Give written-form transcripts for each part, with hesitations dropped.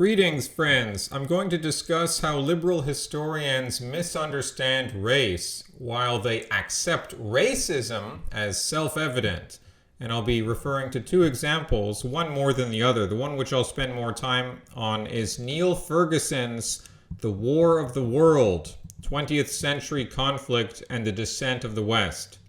Greetings, friends. I'm going to discuss how liberal historians misunderstand race while they accept racism as self-evident. And I'll be referring to two examples, one more than the other. The one which I'll spend more time on is Niall Ferguson's The War of the World, 20th Century Conflict and the Descent of the West.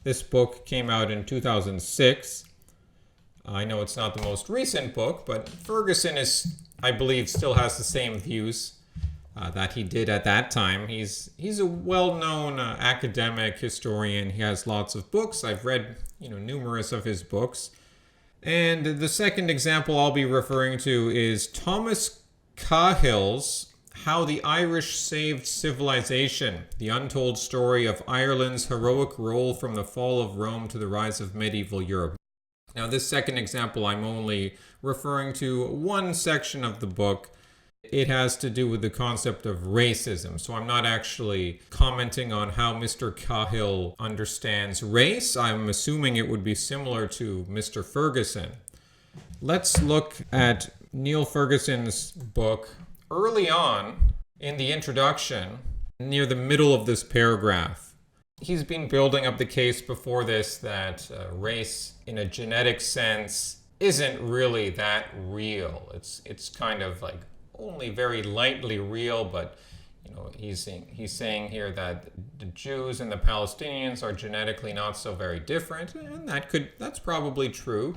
This book came out in 2006. I know it's not the most recent book, but Ferguson I believe, still has the same views that he did at that time. He's a well-known academic historian. He has lots of books. I've read, numerous of his books. And the second example I'll be referring to is Thomas Cahill's How the Irish Saved Civilization, the untold story of Ireland's heroic role from the fall of Rome to the rise of medieval Europe. Now, this second example, I'm only referring to one section of the book. It has to do with the concept of racism. So I'm not actually commenting on how Mr. Cahill understands race. I'm assuming it would be similar to Mr. Ferguson. Let's look at Niall Ferguson's book early on in the introduction, near the middle of this paragraph. He's been building up the case before this that race in a genetic sense isn't really that real. It's kind of like only very lightly real, but he's saying here that the Jews and the Palestinians are genetically not so very different, and that's probably true.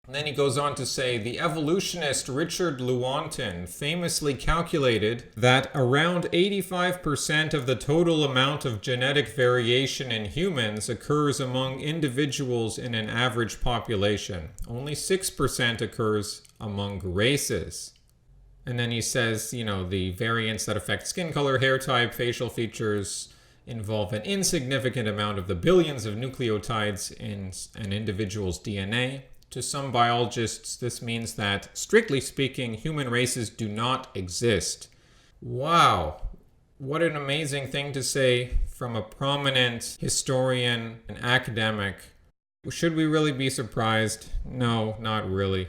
And then he goes on to say, the evolutionist Richard Lewontin famously calculated that around 85% of the total amount of genetic variation in humans occurs among individuals in an average population. Only 6% occurs among races. And then he says, the variants that affect skin color, hair type, facial features involve an insignificant amount of the billions of nucleotides in an individual's DNA. To some biologists, this means that, strictly speaking, human races do not exist. Wow, what an amazing thing to say from a prominent historian and academic. Should we really be surprised? No, not really.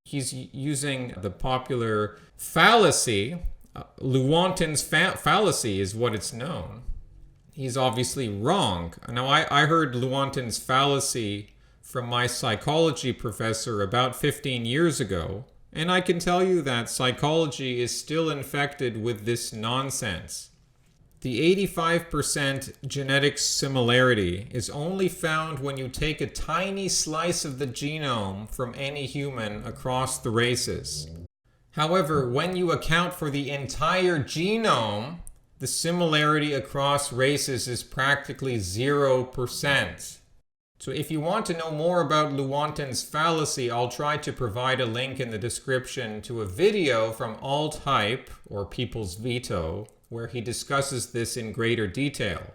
He's using the popular fallacy. Lewontin's fallacy is what it's known. He's obviously wrong. Now, I heard Lewontin's fallacy from my psychology professor about 15 years ago, and I can tell you that psychology is still infected with this nonsense. The 85% genetic similarity is only found when you take a tiny slice of the genome from any human across the races. However, when you account for the entire genome, the similarity across races is practically 0%. So if you want to know more about Lewontin's fallacy, I'll try to provide a link in the description to a video from Alt-Hype, or People's Veto, where he discusses this in greater detail.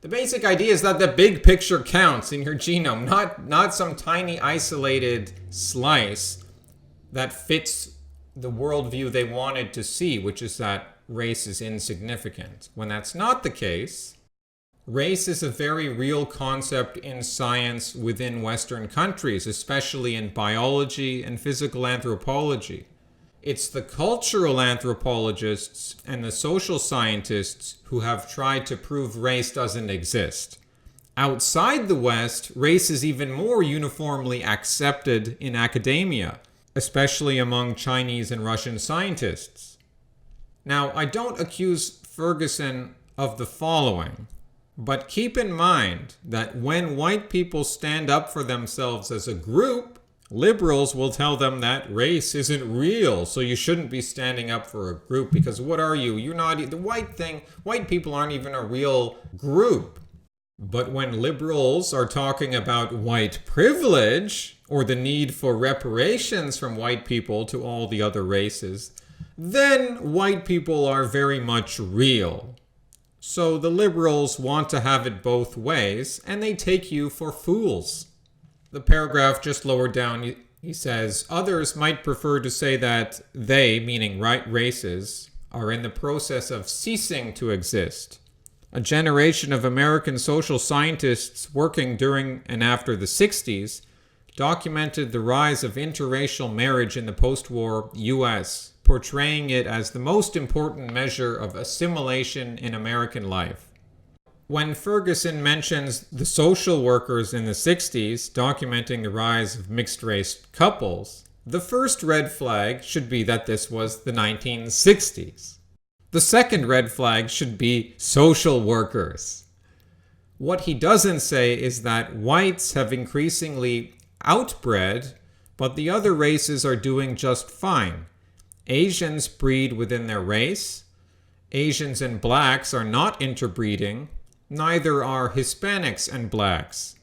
The basic idea is that the big picture counts in your genome, not some tiny isolated slice that fits the worldview they wanted to see, which is that race is insignificant. When that's not the case, race is a very real concept in science within Western countries, especially in biology and physical anthropology. It's the cultural anthropologists and the social scientists who have tried to prove race doesn't exist. Outside the West, race is even more uniformly accepted in academia, especially among Chinese and Russian scientists. Now, I don't accuse Ferguson of the following. But keep in mind that when white people stand up for themselves as a group, liberals will tell them that race isn't real, so you shouldn't be standing up for a group because what are you? You're not the white people aren't even a real group. But when liberals are talking about white privilege or the need for reparations from white people to all the other races, then white people are very much real. So the liberals want to have it both ways, and they take you for fools. The paragraph just lower down, he says, others might prefer to say that they, meaning right races, are in the process of ceasing to exist. A generation of American social scientists working during and after the 60s documented the rise of interracial marriage in the post-war US, portraying it as the most important measure of assimilation in American life. When Ferguson mentions the social workers in the 60s documenting the rise of mixed-race couples, the first red flag should be that this was the 1960s. The second red flag should be social workers. What he doesn't say is that whites have increasingly outbred, but the other races are doing just fine. Asians breed within their race. Asians and blacks are not interbreeding. Neither are Hispanics and blacks,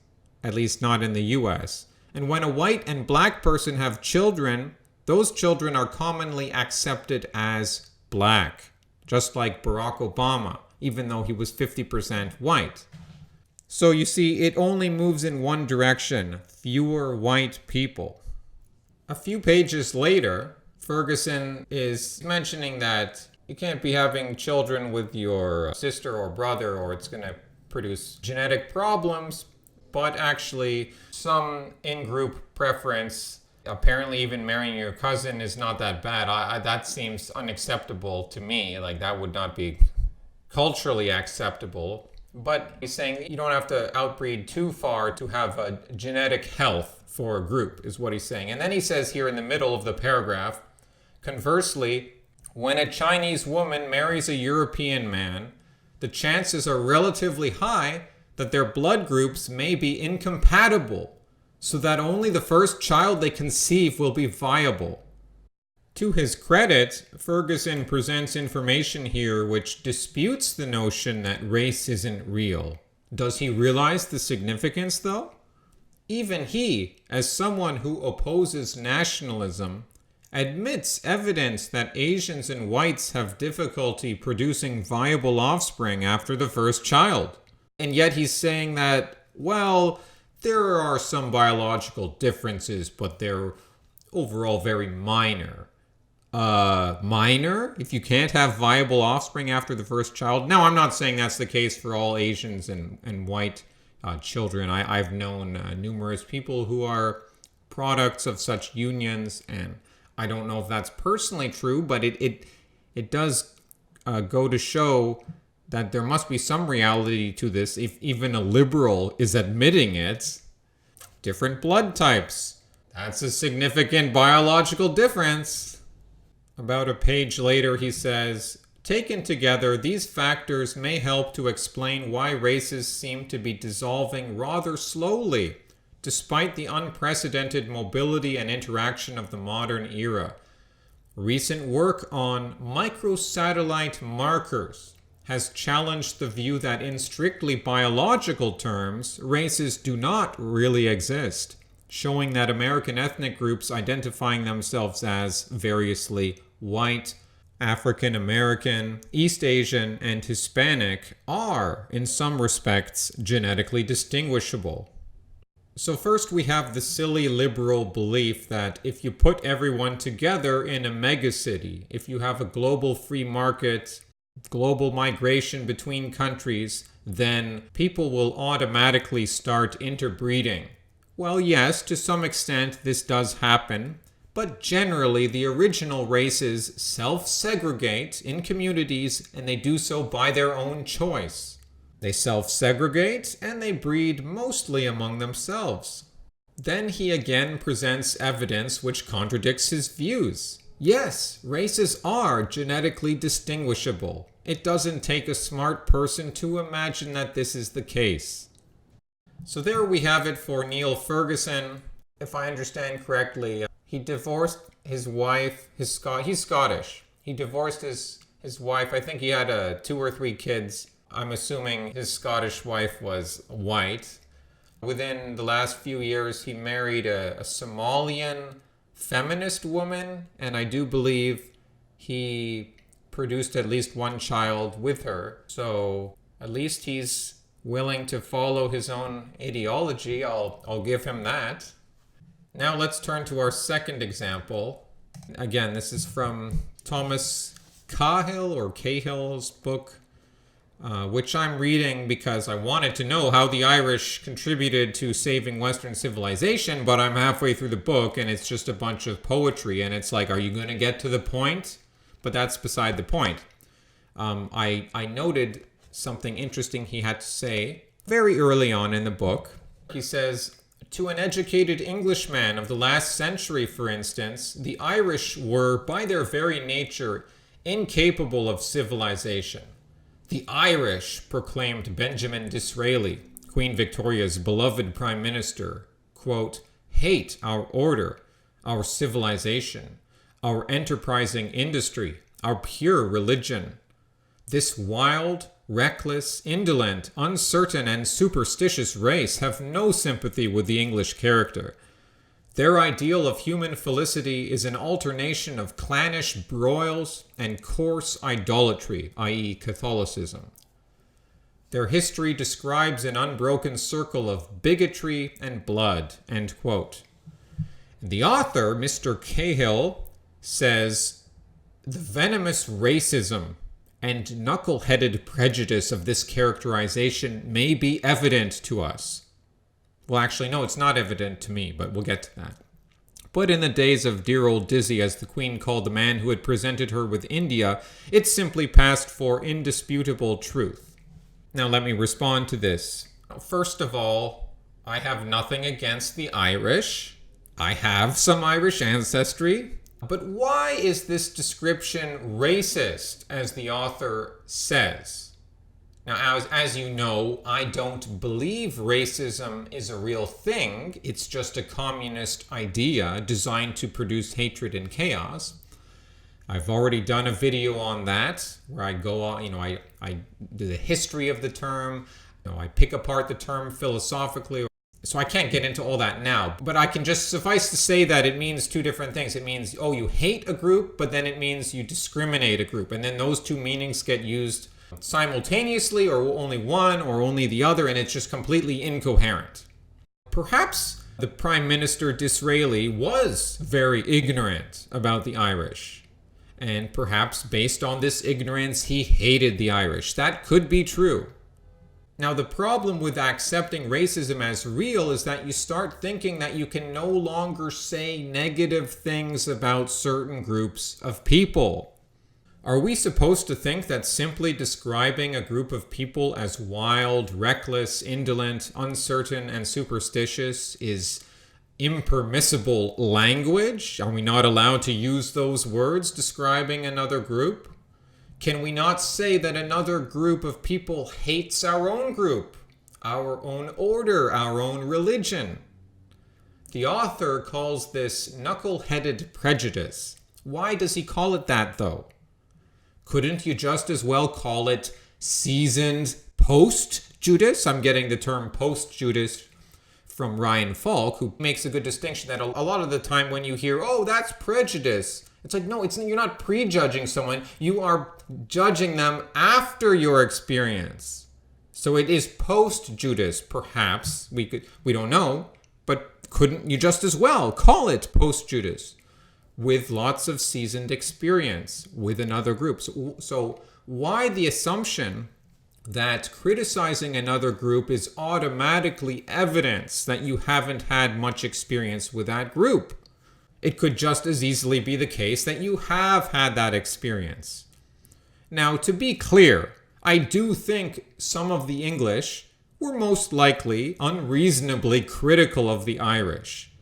at least not in the US. And when a white and black person have children, those children are commonly accepted as black, just like Barack Obama, even though he was 50% white. So you see, it only moves in one direction: fewer white people. A few pages later, Ferguson is mentioning that you can't be having children with your sister or brother or it's going to produce genetic problems, but actually some in-group preference, apparently even marrying your cousin is not that bad. That seems unacceptable to me. Like, that would not be culturally acceptable. But he's saying you don't have to outbreed too far to have a genetic health for a group, is what he's saying. And then he says here in the middle of the paragraph, conversely, when a Chinese woman marries a European man, the chances are relatively high that their blood groups may be incompatible, so that only the first child they conceive will be viable. To his credit, Ferguson presents information here which disputes the notion that race isn't real. Does he realize the significance, though? Even he, as someone who opposes nationalism, admits evidence that Asians and whites have difficulty producing viable offspring after the first child. And yet he's saying that, well, there are some biological differences, but they're overall very minor. Minor? If you can't have viable offspring after the first child? Now, I'm not saying that's the case for all Asians and white children. I've known numerous people who are products of such unions, and I don't know if that's personally true, but it does go to show that there must be some reality to this if even a liberal is admitting it. Different blood types. That's a significant biological difference. About a page later, he says, taken together, these factors may help to explain why races seem to be dissolving rather slowly, despite the unprecedented mobility and interaction of the modern era. Recent work on microsatellite markers has challenged the view that in strictly biological terms, races do not really exist, showing that American ethnic groups identifying themselves as variously white, African American, East Asian, and Hispanic are, in some respects, genetically distinguishable. So first we have the silly liberal belief that if you put everyone together in a megacity, if you have a global free market, global migration between countries, then people will automatically start interbreeding. Well, yes, to some extent this does happen, but generally the original races self-segregate in communities, and they do so by their own choice. They self-segregate and they breed mostly among themselves. Then he again presents evidence which contradicts his views. Yes, races are genetically distinguishable. It doesn't take a smart person to imagine that this is the case. So there we have it for Neil Ferguson. If I understand correctly, he divorced his wife. He's Scottish. He divorced his wife. I think he had 2 or 3 kids. I'm assuming his Scottish wife was white. Within the last few years, he married a Somalian feminist woman, and I do believe he produced at least 1 child with her. So at least he's willing to follow his own ideology. I'll give him that. Now let's turn to our second example. Again, this is from Thomas Cahill's book, which I'm reading because I wanted to know how the Irish contributed to saving Western civilization, but I'm halfway through the book and it's just a bunch of poetry, and it's like, are you going to get to the point? But that's beside the point. I noted something interesting he had to say very early on in the book. He says, to an educated Englishman of the last century, for instance, the Irish were, by their very nature, incapable of civilization. The Irish, proclaimed Benjamin Disraeli, Queen Victoria's beloved prime minister, quote, hate our order, our civilization, our enterprising industry, our pure religion. This wild, reckless, indolent, uncertain, and superstitious race have no sympathy with the English character. Their ideal of human felicity is an alternation of clannish broils and coarse idolatry, i.e. Catholicism. Their history describes an unbroken circle of bigotry and blood, end quote. The author, Mr. Cahill, says, the venomous racism and knuckle-headed prejudice of this characterization may be evident to us. Well, actually, no, it's not evident to me, but we'll get to that. But in the days of dear old Dizzy, as the Queen called the man who had presented her with India, it simply passed for indisputable truth. Now let me respond to this. First of all, I have nothing against the Irish. I have some Irish ancestry. But why is this description racist, as the author says? Now, as you know, I don't believe racism is a real thing. It's just a communist idea designed to produce hatred and chaos. I've already done a video on that, where I go on, I do the history of the term, I pick apart the term philosophically. So I can't get into all that now, but I can just suffice to say that it means two different things. It means, oh, you hate a group, but then it means you discriminate a group. And then those two meanings get used simultaneously, or only one, or only the other, and it's just completely incoherent. Perhaps the Prime Minister Disraeli was very ignorant about the Irish. And perhaps based on this ignorance, he hated the Irish. That could be true. Now, the problem with accepting racism as real is that you start thinking that you can no longer say negative things about certain groups of people. Are we supposed to think that simply describing a group of people as wild, reckless, indolent, uncertain, and superstitious is impermissible language? Are we not allowed to use those words describing another group? Can we not say that another group of people hates our own group, our own order, our own religion? The author calls this knuckle-headed prejudice. Why does he call it that, though? Couldn't you just as well call it seasoned post-Judas? I'm getting the term post-Judas from Ryan Falk, who makes a good distinction that a lot of the time when you hear, oh, that's prejudice, it's like, no, you're not prejudging someone. You are judging them after your experience. So it is post-Judas, perhaps. We don't know. But couldn't you just as well call it post-Judas with lots of seasoned experience with another group? So why the assumption that criticizing another group is automatically evidence that you haven't had much experience with that group? It could just as easily be the case that you have had that experience. Now, to be clear, I do think some of the English were most likely unreasonably critical of the Irish.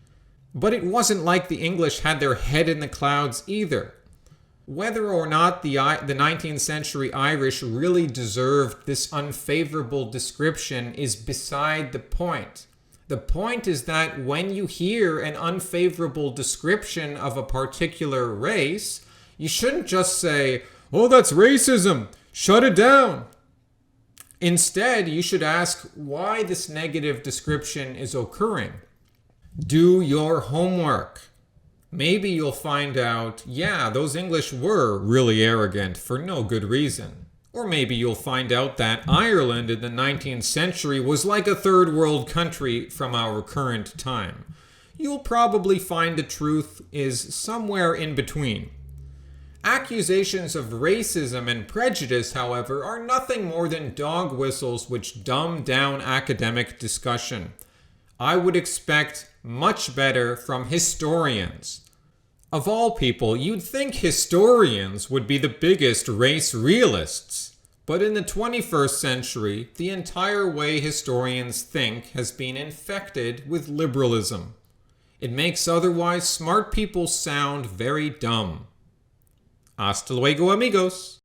But it wasn't like the English had their head in the clouds either. Whether or not the 19th century Irish really deserved this unfavorable description is beside the point. The point is that when you hear an unfavorable description of a particular race, you shouldn't just say, oh, that's racism, shut it down. Instead, you should ask why this negative description is occurring. Do your homework. Maybe you'll find out, yeah, those English were really arrogant for no good reason. Or maybe you'll find out that Ireland in the 19th century was like a third world country from our current time. You'll probably find the truth is somewhere in between. Accusations of racism and prejudice, however, are nothing more than dog whistles which dumb down academic discussion. I would expect much better from historians. Of all people, you'd think historians would be the biggest race realists. But in the 21st century, the entire way historians think has been infected with liberalism. It makes otherwise smart people sound very dumb. Hasta luego, amigos.